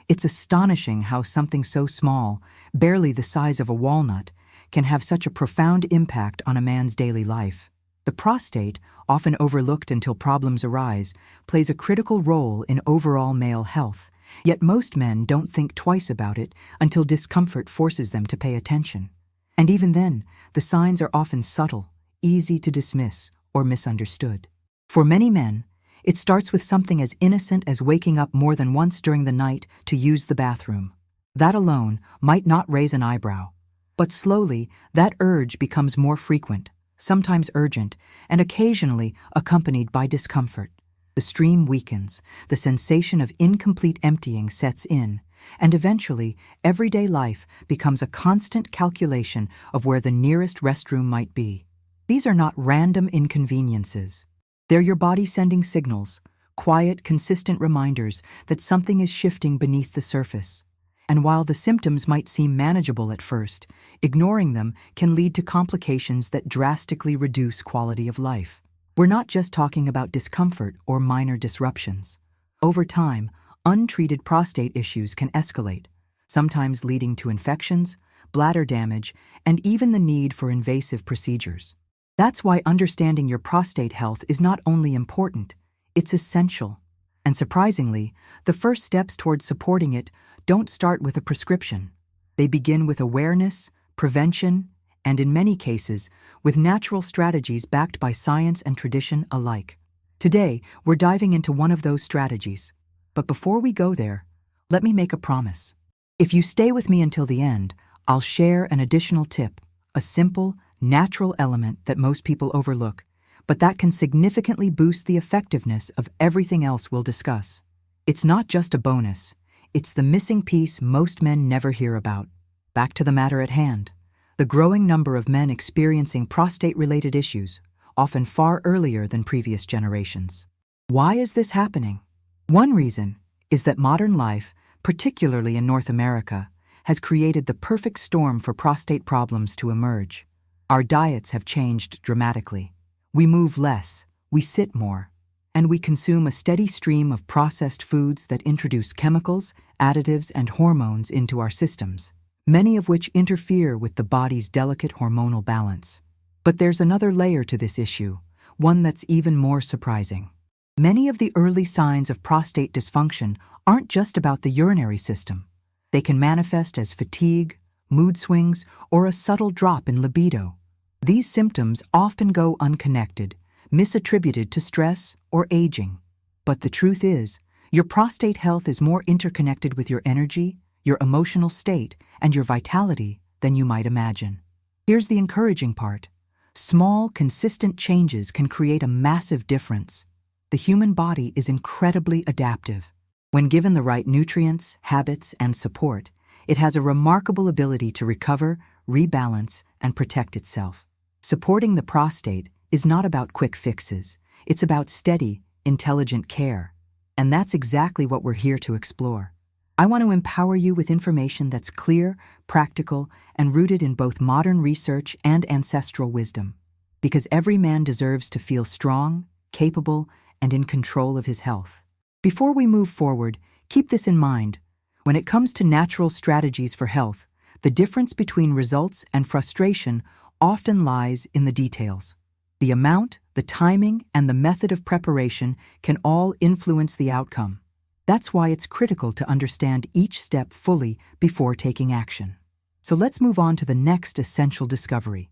It's astonishing how something so small, barely the size of a walnut, can have such a profound impact on a man's daily life. The prostate, often overlooked until problems arise, plays a critical role in overall male health, yet most men don't think twice about it until discomfort forces them to pay attention. And even then, the signs are often subtle, easy to dismiss, or misunderstood. For many men, it starts with something as innocent as waking up more than once during the night to use the bathroom. That alone might not raise an eyebrow. But slowly, that urge becomes more frequent, sometimes urgent, and occasionally accompanied by discomfort. The stream weakens, the sensation of incomplete emptying sets in, and eventually, everyday life becomes a constant calculation of where the nearest restroom might be. These are not random inconveniences. They're your body sending signals, quiet, consistent reminders that something is shifting beneath the surface. And while the symptoms might seem manageable at first, ignoring them can lead to complications that drastically reduce quality of life. We're not just talking about discomfort or minor disruptions. Over time, untreated prostate issues can escalate, sometimes leading to infections, bladder damage, and even the need for invasive procedures. That's why understanding your prostate health is not only important, it's essential. And surprisingly, the first steps towards supporting it don't start with a prescription. They begin with awareness, prevention, and in many cases, with natural strategies backed by science and tradition alike. Today, we're diving into one of those strategies. But before we go there, let me make a promise. If you stay with me until the end, I'll share an additional tip, a simple, natural element that most people overlook, but that can significantly boost the effectiveness of everything else we'll discuss. It's not just a bonus, it's the missing piece most men never hear about. Back to the matter at hand. The growing number of men experiencing prostate-related issues, often far earlier than previous generations. Why is this happening? One reason is that modern life, particularly in North America, has created the perfect storm for prostate problems to emerge. Our diets have changed dramatically. We move less, we sit more, and we consume a steady stream of processed foods that introduce chemicals, additives, and hormones into our systems, many of which interfere with the body's delicate hormonal balance. But there's another layer to this issue, one that's even more surprising. Many of the early signs of prostate dysfunction aren't just about the urinary system. They can manifest as fatigue, mood swings, or a subtle drop in libido. These symptoms often go unconnected, misattributed to stress or aging. But the truth is, your prostate health is more interconnected with your energy, your emotional state, and your vitality than you might imagine. Here's the encouraging part. Small, consistent changes can create a massive difference. The human body is incredibly adaptive. When given the right nutrients, habits, and support, it has a remarkable ability to recover, rebalance, and protect itself. Supporting the prostate is not about quick fixes. It's about steady, intelligent care. And that's exactly what we're here to explore. I want to empower you with information that's clear, practical, and rooted in both modern research and ancestral wisdom. Because every man deserves to feel strong, capable, and in control of his health. Before we move forward, keep this in mind. When it comes to natural strategies for health, the difference between results and frustration often lies in the details. The amount, the timing, and the method of preparation can all influence the outcome. That's why it's critical to understand each step fully before taking action. So let's move on to the next essential discovery.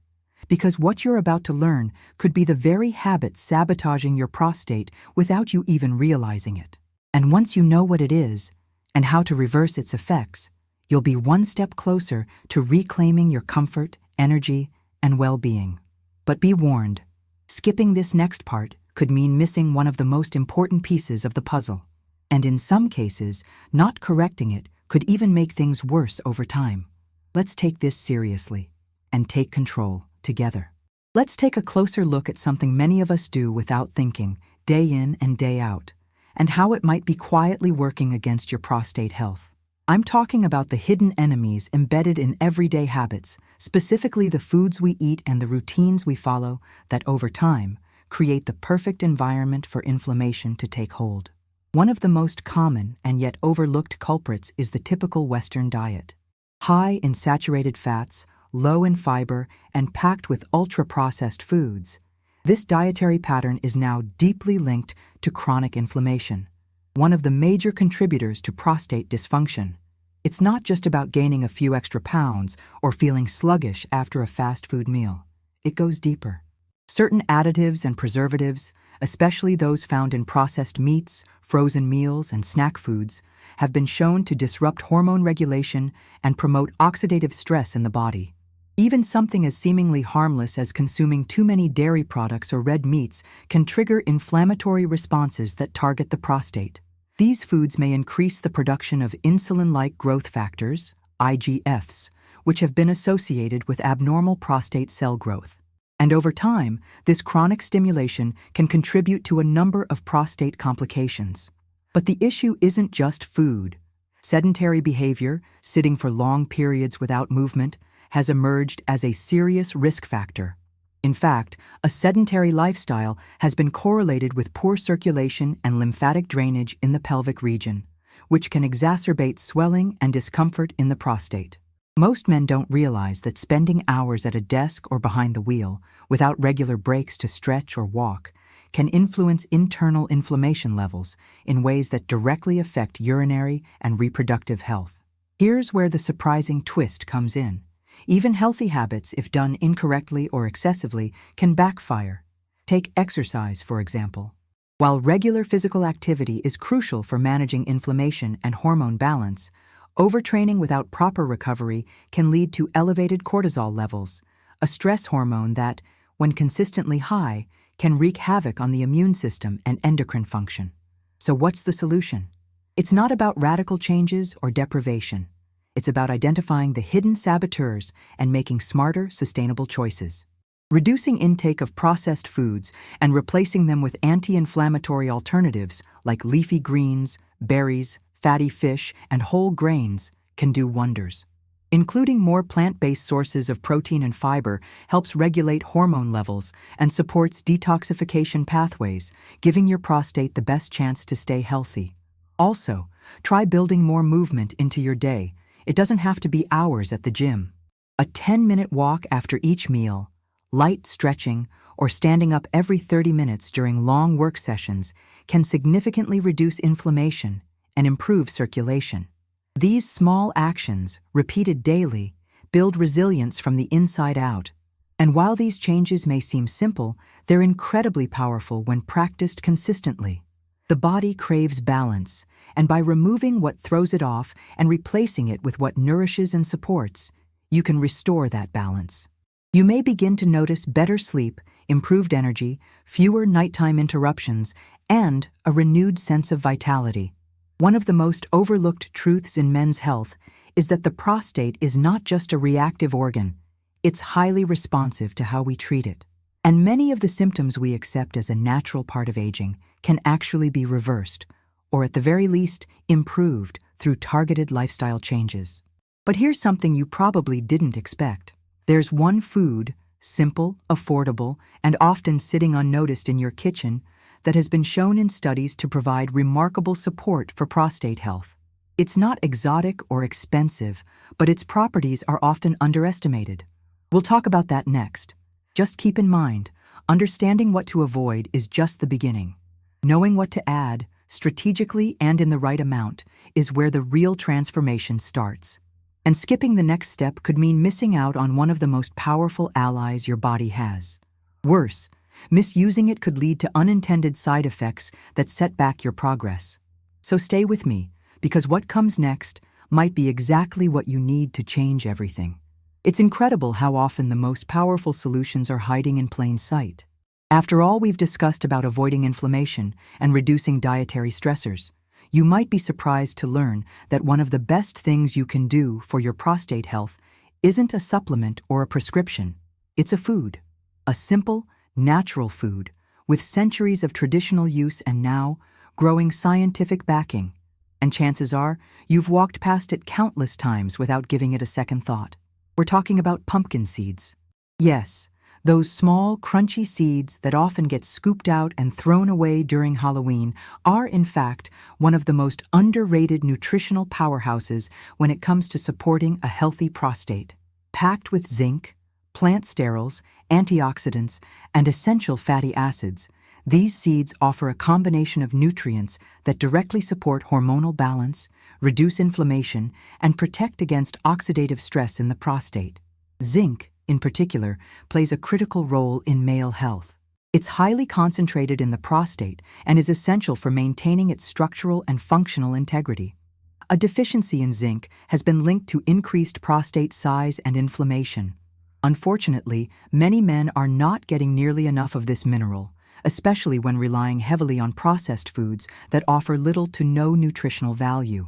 Because what you're about to learn could be the very habit sabotaging your prostate without you even realizing it. And once you know what it is and how to reverse its effects, you'll be one step closer to reclaiming your comfort, energy, and well-being. But be warned, skipping this next part could mean missing one of the most important pieces of the puzzle. And in some cases, not correcting it could even make things worse over time. Let's take this seriously and take control together. Let's take a closer look at something many of us do without thinking, day in and day out, and how it might be quietly working against your prostate health. I'm talking about the hidden enemies embedded in everyday habits, specifically the foods we eat and the routines we follow that over time create the perfect environment for inflammation to take hold. One of the most common and yet overlooked culprits is the typical Western diet. High in saturated fats, low in fiber, and packed with ultra-processed foods, this dietary pattern is now deeply linked to chronic inflammation, one of the major contributors to prostate dysfunction. It's not just about gaining a few extra pounds or feeling sluggish after a fast food meal. It goes deeper. Certain additives and preservatives, especially those found in processed meats, frozen meals, and snack foods, have been shown to disrupt hormone regulation and promote oxidative stress in the body. Even something as seemingly harmless as consuming too many dairy products or red meats can trigger inflammatory responses that target the prostate. These foods may increase the production of insulin-like growth factors, IGFs, which have been associated with abnormal prostate cell growth. And over time, this chronic stimulation can contribute to a number of prostate complications. But the issue isn't just food. Sedentary behavior, sitting for long periods without movement, has emerged as a serious risk factor. In fact, a sedentary lifestyle has been correlated with poor circulation and lymphatic drainage in the pelvic region, which can exacerbate swelling and discomfort in the prostate. Most men don't realize that spending hours at a desk or behind the wheel, without regular breaks to stretch or walk, can influence internal inflammation levels in ways that directly affect urinary and reproductive health. Here's where the surprising twist comes in. Even healthy habits, if done incorrectly or excessively, can backfire. Take exercise, for example. While regular physical activity is crucial for managing inflammation and hormone balance, overtraining without proper recovery can lead to elevated cortisol levels, a stress hormone that, when consistently high, can wreak havoc on the immune system and endocrine function. So what's the solution? It's not about radical changes or deprivation. It's about identifying the hidden saboteurs and making smarter, sustainable choices. Reducing intake of processed foods and replacing them with anti-inflammatory alternatives like leafy greens, berries, fatty fish, and whole grains can do wonders. Including more plant-based sources of protein and fiber helps regulate hormone levels and supports detoxification pathways, giving your prostate the best chance to stay healthy. Also, try building more movement into your day. It doesn't have to be hours at the gym. A 10-minute walk after each meal, light stretching, or standing up every 30 minutes during long work sessions can significantly reduce inflammation and improve circulation. These small actions, repeated daily, build resilience from the inside out. And while these changes may seem simple, they're incredibly powerful when practiced consistently. The body craves balance, and by removing what throws it off and replacing it with what nourishes and supports, you can restore that balance. You may begin to notice better sleep, improved energy, fewer nighttime interruptions, and a renewed sense of vitality. One of the most overlooked truths in men's health is that the prostate is not just a reactive organ, it's highly responsive to how we treat it. And many of the symptoms we accept as a natural part of aging can actually be reversed, or at the very least, improved through targeted lifestyle changes. But here's something you probably didn't expect. There's one food, simple, affordable, and often sitting unnoticed in your kitchen, that has been shown in studies to provide remarkable support for prostate health. It's not exotic or expensive, but its properties are often underestimated. We'll talk about that next. Just keep in mind, understanding what to avoid is just the beginning. Knowing what to add, strategically and in the right amount, is where the real transformation starts. And skipping the next step could mean missing out on one of the most powerful allies your body has. Worse, misusing it could lead to unintended side effects that set back your progress. So stay with me, because what comes next might be exactly what you need to change everything. It's incredible how often the most powerful solutions are hiding in plain sight. After all we've discussed about avoiding inflammation and reducing dietary stressors, you might be surprised to learn that one of the best things you can do for your prostate health isn't a supplement or a prescription. It's a food. A simple, natural food with centuries of traditional use and now growing scientific backing. And chances are, you've walked past it countless times without giving it a second thought. We're talking about pumpkin seeds. Yes, Those small, crunchy seeds that often get scooped out and thrown away during Halloween are, in fact, one of the most underrated nutritional powerhouses when it comes to supporting a healthy prostate. Packed with zinc, plant sterols, antioxidants, and essential fatty acids, these seeds offer a combination of nutrients that directly support hormonal balance, reduce inflammation, and protect against oxidative stress in the prostate. Zinc, in particular, plays a critical role in male health. It's highly concentrated in the prostate and is essential for maintaining its structural and functional integrity. A deficiency in zinc has been linked to increased prostate size and inflammation. Unfortunately, many men are not getting nearly enough of this mineral, especially when relying heavily on processed foods that offer little to no nutritional value.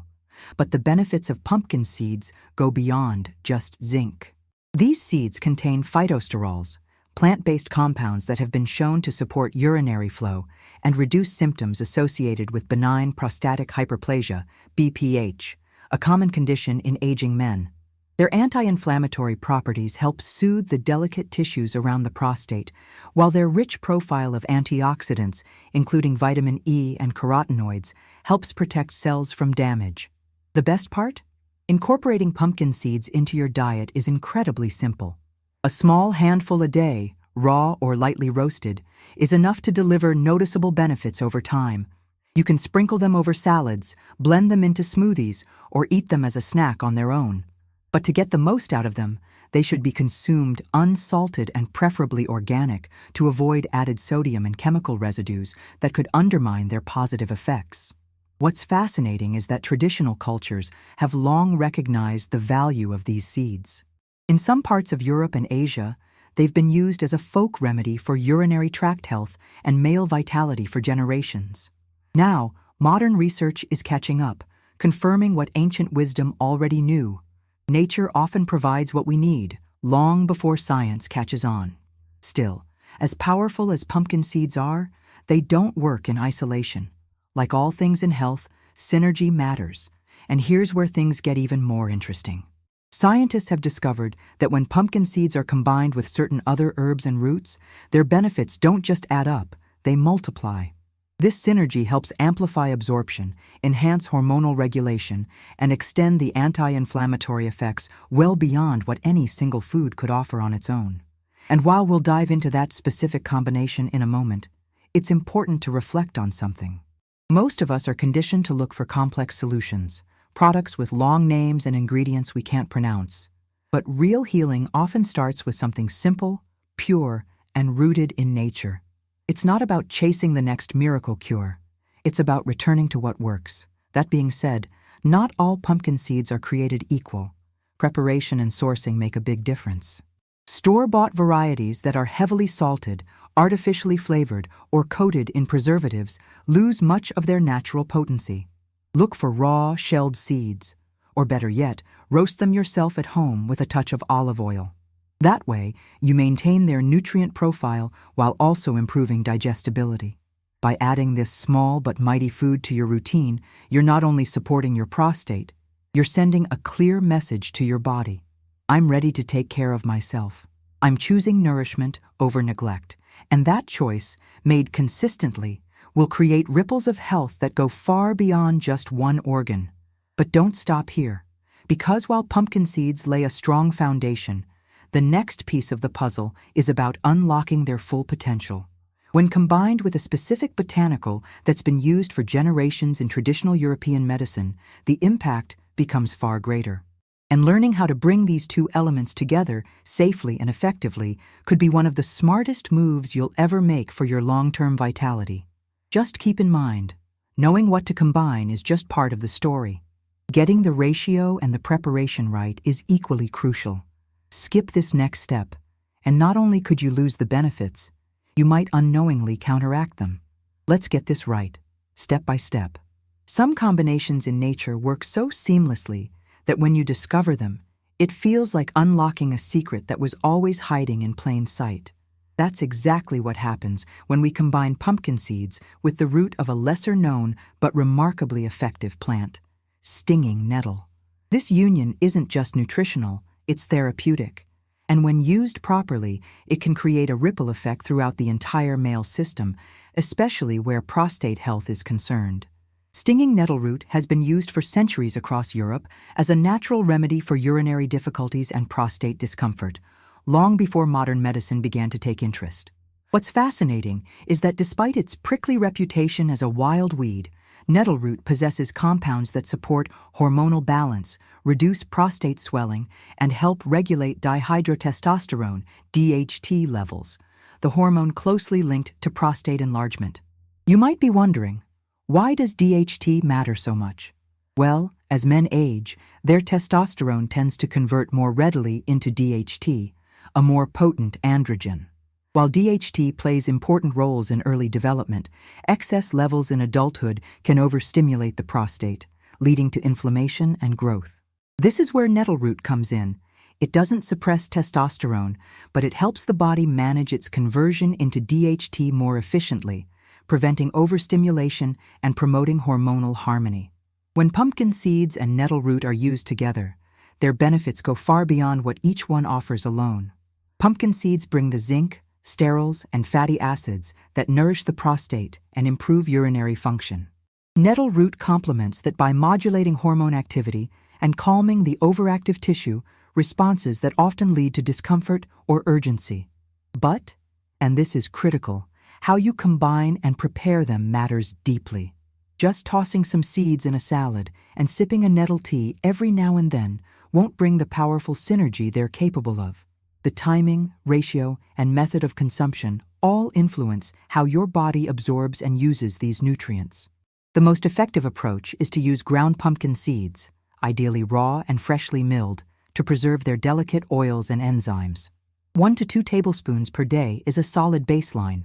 But the benefits of pumpkin seeds go beyond just zinc. These seeds contain phytosterols, plant-based compounds that have been shown to support urinary flow and reduce symptoms associated with benign prostatic hyperplasia, BPH, a common condition in aging men. Their anti-inflammatory properties help soothe the delicate tissues around the prostate, while their rich profile of antioxidants, including vitamin E and carotenoids, helps protect cells from damage. The best part? Incorporating pumpkin seeds into your diet is incredibly simple. A small handful a day, raw or lightly roasted, is enough to deliver noticeable benefits over time. You can sprinkle them over salads, blend them into smoothies, or eat them as a snack on their own. But to get the most out of them, they should be consumed unsalted and preferably organic to avoid added sodium and chemical residues that could undermine their positive effects. What's fascinating is that traditional cultures have long recognized the value of these seeds. In some parts of Europe and Asia, they've been used as a folk remedy for urinary tract health and male vitality for generations. Now, modern research is catching up, confirming what ancient wisdom already knew. Nature often provides what we need, long before science catches on. Still, as powerful as pumpkin seeds are, they don't work in isolation. Like all things in health, synergy matters, and here's where things get even more interesting. Scientists have discovered that when pumpkin seeds are combined with certain other herbs and roots, their benefits don't just add up, they multiply. This synergy helps amplify absorption, enhance hormonal regulation, and extend the anti-inflammatory effects well beyond what any single food could offer on its own. And while we'll dive into that specific combination in a moment, it's important to reflect on something. Most of us are conditioned to look for complex solutions, products with long names and ingredients we can't pronounce. But real healing often starts with something simple, pure, and rooted in nature. It's not about chasing the next miracle cure. It's about returning to what works. That being said, not all pumpkin seeds are created equal. Preparation and sourcing make a big difference. Store-bought varieties that are heavily salted, artificially flavored, or coated in preservatives lose much of their natural potency. Look for raw, shelled seeds, or better yet, roast them yourself at home with a touch of olive oil. That way, you maintain their nutrient profile while also improving digestibility. By adding this small but mighty food to your routine, you're not only supporting your prostate, you're sending a clear message to your body. I'm ready to take care of myself. I'm choosing nourishment over neglect, and that choice, made consistently, will create ripples of health that go far beyond just one organ. But don't stop here, because while pumpkin seeds lay a strong foundation, the next piece of the puzzle is about unlocking their full potential. When combined with a specific botanical that's been used for generations in traditional European medicine, the impact becomes far greater. And learning how to bring these two elements together safely and effectively could be one of the smartest moves you'll ever make for your long-term vitality. Just keep in mind, knowing what to combine is just part of the story. Getting the ratio and the preparation right is equally crucial. Skip this next step, and not only could you lose the benefits, you might unknowingly counteract them. Let's get this right, step by step. Some combinations in nature work so seamlessly that when you discover them, it feels like unlocking a secret that was always hiding in plain sight. That's exactly what happens when we combine pumpkin seeds with the root of a lesser-known but remarkably effective plant, stinging nettle. This union isn't just nutritional, it's therapeutic. And when used properly, it can create a ripple effect throughout the entire male system, especially where prostate health is concerned. Stinging nettle root has been used for centuries across Europe as a natural remedy for urinary difficulties and prostate discomfort, long before modern medicine began to take interest. What's fascinating is that despite its prickly reputation as a wild weed, nettle root possesses compounds that support hormonal balance, reduce prostate swelling, and help regulate dihydrotestosterone (DHT) levels, the hormone closely linked to prostate enlargement. You might be wondering, why does DHT matter so much? Well, as men age, their testosterone tends to convert more readily into DHT, a more potent androgen. While DHT plays important roles in early development, excess levels in adulthood can overstimulate the prostate, leading to inflammation and growth. This is where nettle root comes in. It doesn't suppress testosterone, but it helps the body manage its conversion into DHT more efficiently, preventing overstimulation and promoting hormonal harmony. When pumpkin seeds and nettle root are used together, their benefits go far beyond what each one offers alone. Pumpkin seeds bring the zinc, sterols, and fatty acids that nourish the prostate and improve urinary function. Nettle root complements that by modulating hormone activity and calming the overactive tissue responses that often lead to discomfort or urgency. But, and this is critical, how you combine and prepare them matters deeply. Just tossing some seeds in a salad and sipping a nettle tea every now and then won't bring the powerful synergy they're capable of. The timing, ratio, and method of consumption all influence how your body absorbs and uses these nutrients. The most effective approach is to use ground pumpkin seeds, ideally raw and freshly milled, to preserve their delicate oils and enzymes. 1 to 2 tablespoons per day is a solid baseline.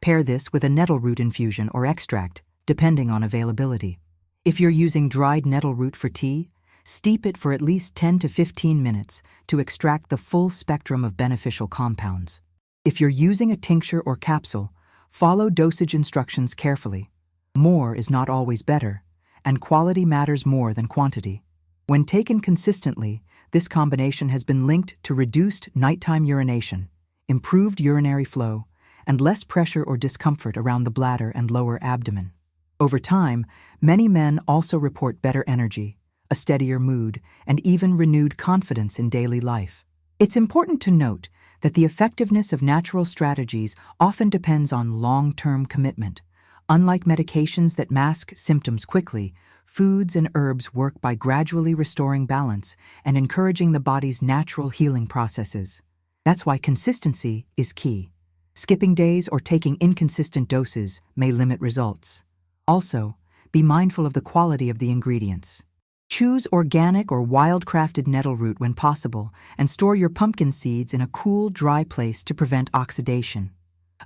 Pair this with a nettle root infusion or extract, depending on availability. If you're using dried nettle root for tea, steep it for at least 10 to 15 minutes to extract the full spectrum of beneficial compounds. If you're using a tincture or capsule, follow dosage instructions carefully. More is not always better, and quality matters more than quantity. When taken consistently, this combination has been linked to reduced nighttime urination, improved urinary flow, and less pressure or discomfort around the bladder and lower abdomen. Over time, many men also report better energy, a steadier mood, and even renewed confidence in daily life. It's important to note that the effectiveness of natural strategies often depends on long-term commitment. Unlike medications that mask symptoms quickly, foods and herbs work by gradually restoring balance and encouraging the body's natural healing processes. That's why consistency is key. Skipping days or taking inconsistent doses may limit results. Also, be mindful of the quality of the ingredients. Choose organic or wild-crafted nettle root when possible, and store your pumpkin seeds in a cool, dry place to prevent oxidation.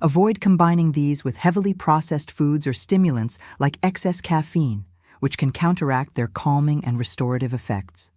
Avoid combining these with heavily processed foods or stimulants like excess caffeine, which can counteract their calming and restorative effects.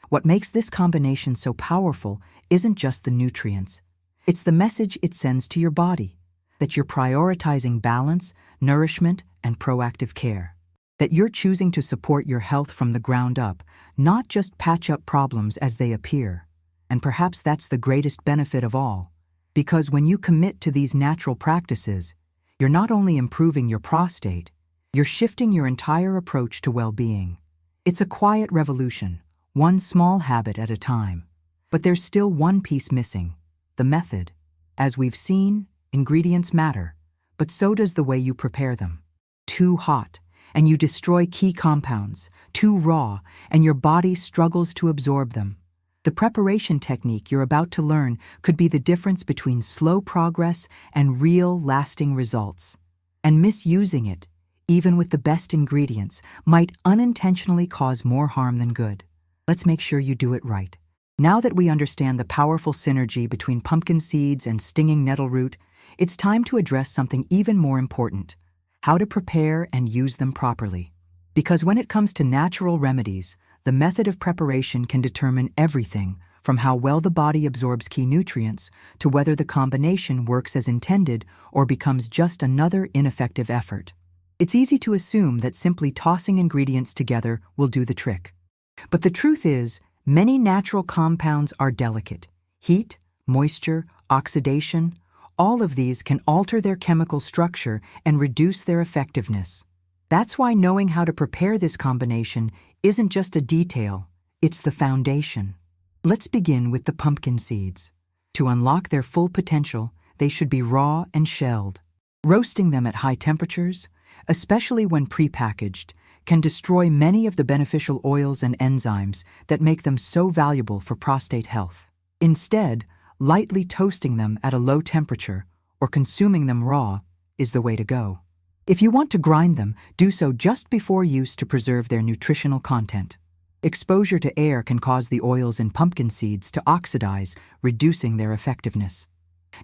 What makes this combination so powerful isn't just the nutrients. It's the message it sends to your body, that you're prioritizing balance, nourishment, and proactive care. That you're choosing to support your health from the ground up, not just patch up problems as they appear. And perhaps that's the greatest benefit of all, because when you commit to these natural practices, you're not only improving your prostate, you're shifting your entire approach to well-being. It's a quiet revolution, one small habit at a time. But there's still one piece missing, the method. As we've seen, ingredients matter, but so does the way you prepare them. Too hot, and you destroy key compounds. Too raw, and your body struggles to absorb them. The preparation technique you're about to learn could be the difference between slow progress and real, lasting results. And misusing it, even with the best ingredients, might unintentionally cause more harm than good. Let's make sure you do it right. Now that we understand the powerful synergy between pumpkin seeds and stinging nettle root, it's time to address something even more important: how to prepare and use them properly. Because when it comes to natural remedies, the method of preparation can determine everything from how well the body absorbs key nutrients to whether the combination works as intended or becomes just another ineffective effort. It's easy to assume that simply tossing ingredients together will do the trick. But the truth is, many natural compounds are delicate. Heat, moisture, oxidation, all of these can alter their chemical structure and reduce their effectiveness. That's why knowing how to prepare this combination isn't just a detail, it's the foundation. Let's begin with the pumpkin seeds. To unlock their full potential, they should be raw and shelled. Roasting them at high temperatures, especially when prepackaged, can destroy many of the beneficial oils and enzymes that make them so valuable for prostate health. Instead, lightly toasting them at a low temperature or consuming them raw is the way to go. If you want to grind them, do so just before use to preserve their nutritional content. Exposure to air can cause the oils in pumpkin seeds to oxidize, reducing their effectiveness.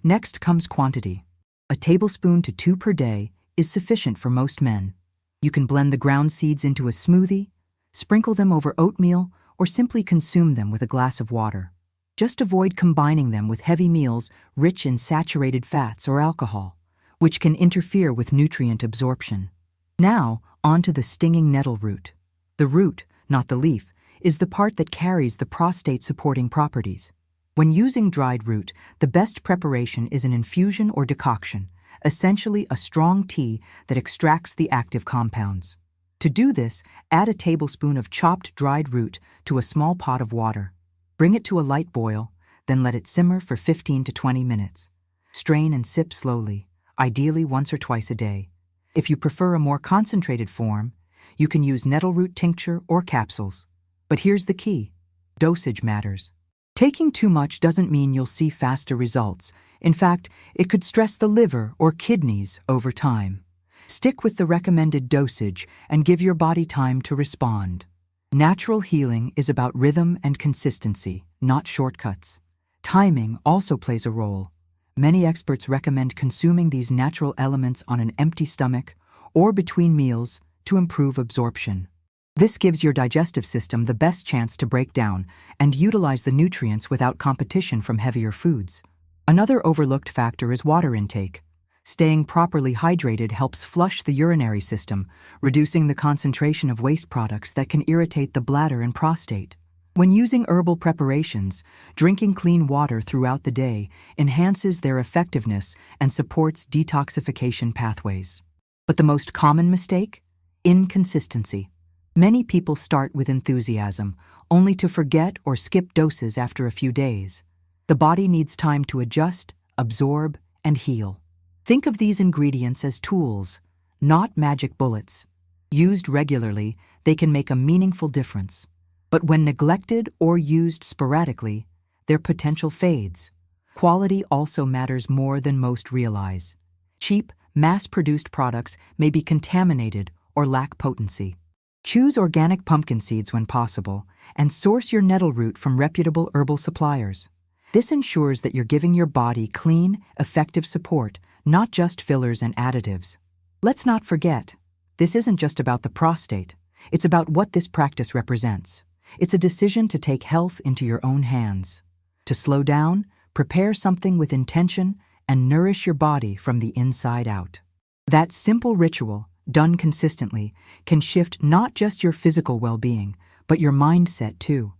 Next comes quantity. A tablespoon to 2 per day is sufficient for most men. You can blend the ground seeds into a smoothie, sprinkle them over oatmeal, or simply consume them with a glass of water. Just avoid combining them with heavy meals rich in saturated fats or alcohol, which can interfere with nutrient absorption. Now, on to the stinging nettle root. The root, not the leaf, is the part that carries the prostate-supporting properties. When using dried root, the best preparation is an infusion or decoction, essentially a strong tea that extracts the active compounds. To do this, add a tablespoon of chopped dried root to a small pot of water. Bring it to a light boil, then let it simmer for 15 to 20 minutes. Strain and sip slowly, ideally once or twice a day. If you prefer a more concentrated form, you can use nettle root tincture or capsules. But here's the key: dosage matters. Taking too much doesn't mean you'll see faster results. In fact, it could stress the liver or kidneys over time. Stick with the recommended dosage and give your body time to respond. Natural healing is about rhythm and consistency, not shortcuts. Timing also plays a role. Many experts recommend consuming these natural elements on an empty stomach or between meals to improve absorption. This gives your digestive system the best chance to break down and utilize the nutrients without competition from heavier foods. Another overlooked factor is water intake. Staying properly hydrated helps flush the urinary system, reducing the concentration of waste products that can irritate the bladder and prostate. When using herbal preparations, drinking clean water throughout the day enhances their effectiveness and supports detoxification pathways. But the most common mistake? Inconsistency. Many people start with enthusiasm, only to forget or skip doses after a few days. The body needs time to adjust, absorb, and heal. Think of these ingredients as tools, not magic bullets. Used regularly, they can make a meaningful difference. But when neglected or used sporadically, their potential fades. Quality also matters more than most realize. Cheap, mass-produced products may be contaminated or lack potency. Choose organic pumpkin seeds when possible, and source your nettle root from reputable herbal suppliers. This ensures that you're giving your body clean, effective support, not just fillers and additives. Let's not forget, this isn't just about the prostate. It's about what this practice represents. It's a decision to take health into your own hands. To slow down, prepare something with intention, and nourish your body from the inside out. That simple ritual, done consistently, can shift not just your physical well-being, but your mindset too.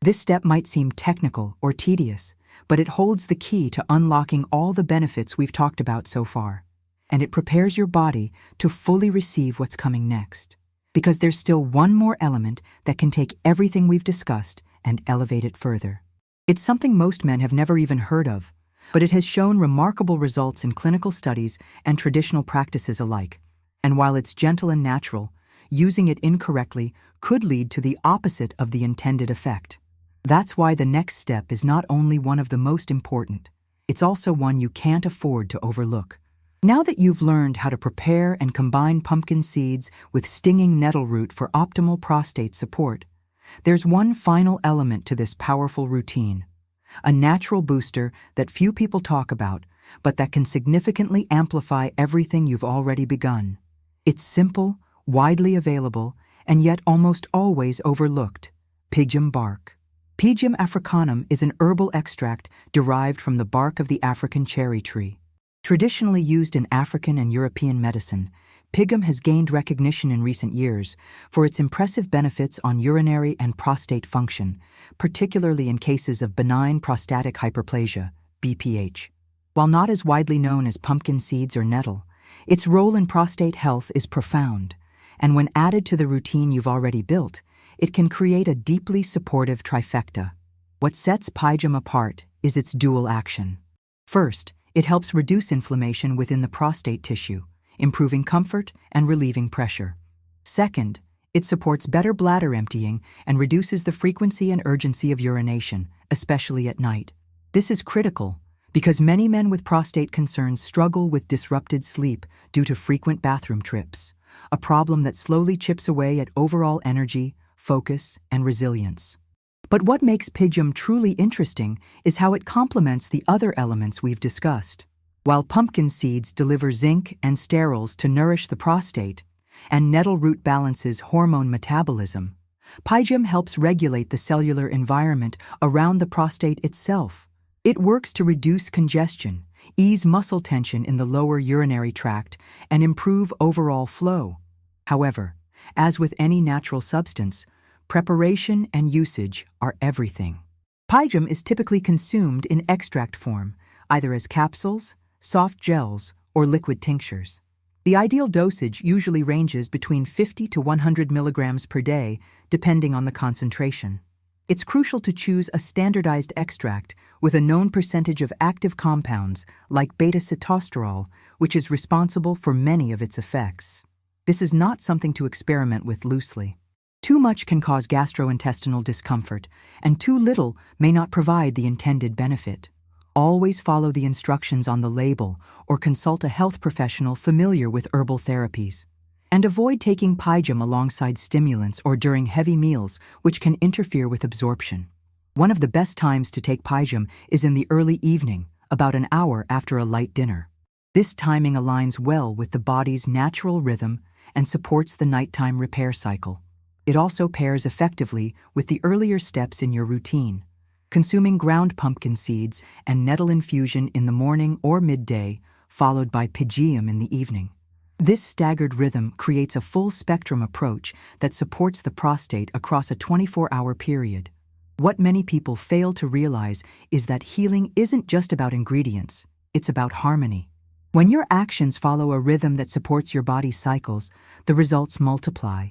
This step might seem technical or tedious, but it holds the key to unlocking all the benefits we've talked about so far. And it prepares your body to fully receive what's coming next. Because there's still one more element that can take everything we've discussed and elevate it further. It's something most men have never even heard of, but it has shown remarkable results in clinical studies and traditional practices alike. And while it's gentle and natural, using it incorrectly could lead to the opposite of the intended effect. That's why the next step is not only one of the most important, it's also one you can't afford to overlook. Now that you've learned how to prepare and combine pumpkin seeds with stinging nettle root for optimal prostate support, there's one final element to this powerful routine. A natural booster that few people talk about, but that can significantly amplify everything you've already begun. It's simple, widely available, and yet almost always overlooked: pygeum bark. Pygeum africanum is an herbal extract derived from the bark of the African cherry tree. Traditionally used in African and European medicine, pygeum has gained recognition in recent years for its impressive benefits on urinary and prostate function, particularly in cases of benign prostatic hyperplasia, BPH. While not as widely known as pumpkin seeds or nettle, its role in prostate health is profound, and when added to the routine you've already built, it can create a deeply supportive trifecta. What sets pygeum apart is its dual action. First, it helps reduce inflammation within the prostate tissue, improving comfort and relieving pressure. Second, it supports better bladder emptying and reduces the frequency and urgency of urination, especially at night. This is critical because many men with prostate concerns struggle with disrupted sleep due to frequent bathroom trips, a problem that slowly chips away at overall energy, focus, and resilience. But what makes pygeum truly interesting is how it complements the other elements we've discussed. While pumpkin seeds deliver zinc and sterols to nourish the prostate, and nettle root balances hormone metabolism, pygeum helps regulate the cellular environment around the prostate itself. It works to reduce congestion, ease muscle tension in the lower urinary tract, and improve overall flow. However, as with any natural substance, preparation and usage are everything. Pygeum is typically consumed in extract form, either as capsules, soft gels, or liquid tinctures. The ideal dosage usually ranges between 50 to 100 milligrams per day, depending on the concentration. It's crucial to choose a standardized extract with a known percentage of active compounds like beta-sitosterol, which is responsible for many of its effects. This is not something to experiment with loosely. Too much can cause gastrointestinal discomfort, and too little may not provide the intended benefit. Always follow the instructions on the label or consult a health professional familiar with herbal therapies. And avoid taking pygeum alongside stimulants or during heavy meals, which can interfere with absorption. One of the best times to take pygeum is in the early evening, about an hour after a light dinner. This timing aligns well with the body's natural rhythm and supports the nighttime repair cycle. It also pairs effectively with the earlier steps in your routine, consuming ground pumpkin seeds and nettle infusion in the morning or midday, followed by pygeum in the evening. This staggered rhythm creates a full-spectrum approach that supports the prostate across a 24-hour period. What many people fail to realize is that healing isn't just about ingredients, it's about harmony. When your actions follow a rhythm that supports your body's cycles, the results multiply.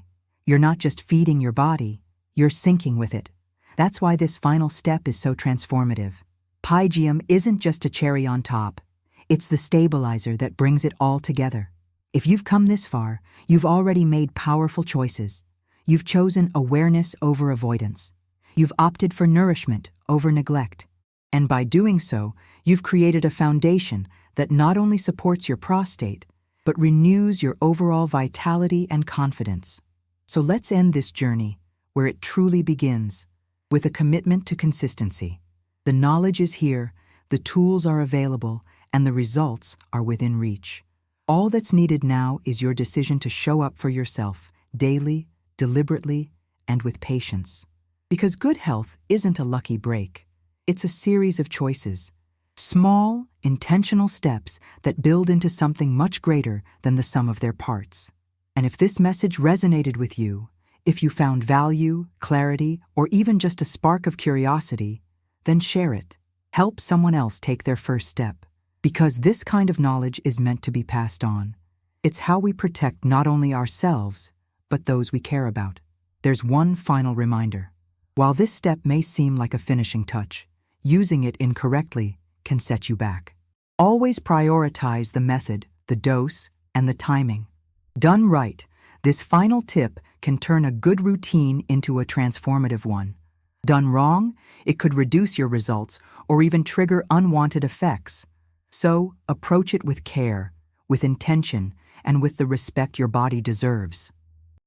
You're not just feeding your body, you're syncing with it. That's why this final step is so transformative. Pygeum isn't just a cherry on top, it's the stabilizer that brings it all together. If you've come this far, you've already made powerful choices. You've chosen awareness over avoidance. You've opted for nourishment over neglect. And by doing so, you've created a foundation that not only supports your prostate, but renews your overall vitality and confidence. So let's end this journey where it truly begins, with a commitment to consistency. The knowledge is here, the tools are available, and the results are within reach. All that's needed now is your decision to show up for yourself, daily, deliberately, and with patience. Because good health isn't a lucky break. It's a series of choices. Small, intentional steps that build into something much greater than the sum of their parts. And if this message resonated with you, if you found value, clarity, or even just a spark of curiosity, then share it. Help someone else take their first step. Because this kind of knowledge is meant to be passed on. It's how we protect not only ourselves, but those we care about. There's one final reminder. While this step may seem like a finishing touch, using it incorrectly can set you back. Always prioritize the method, the dose, and the timing. Done right, this final tip can turn a good routine into a transformative one. Done wrong, it could reduce your results or even trigger unwanted effects. So, approach it with care, with intention, and with the respect your body deserves.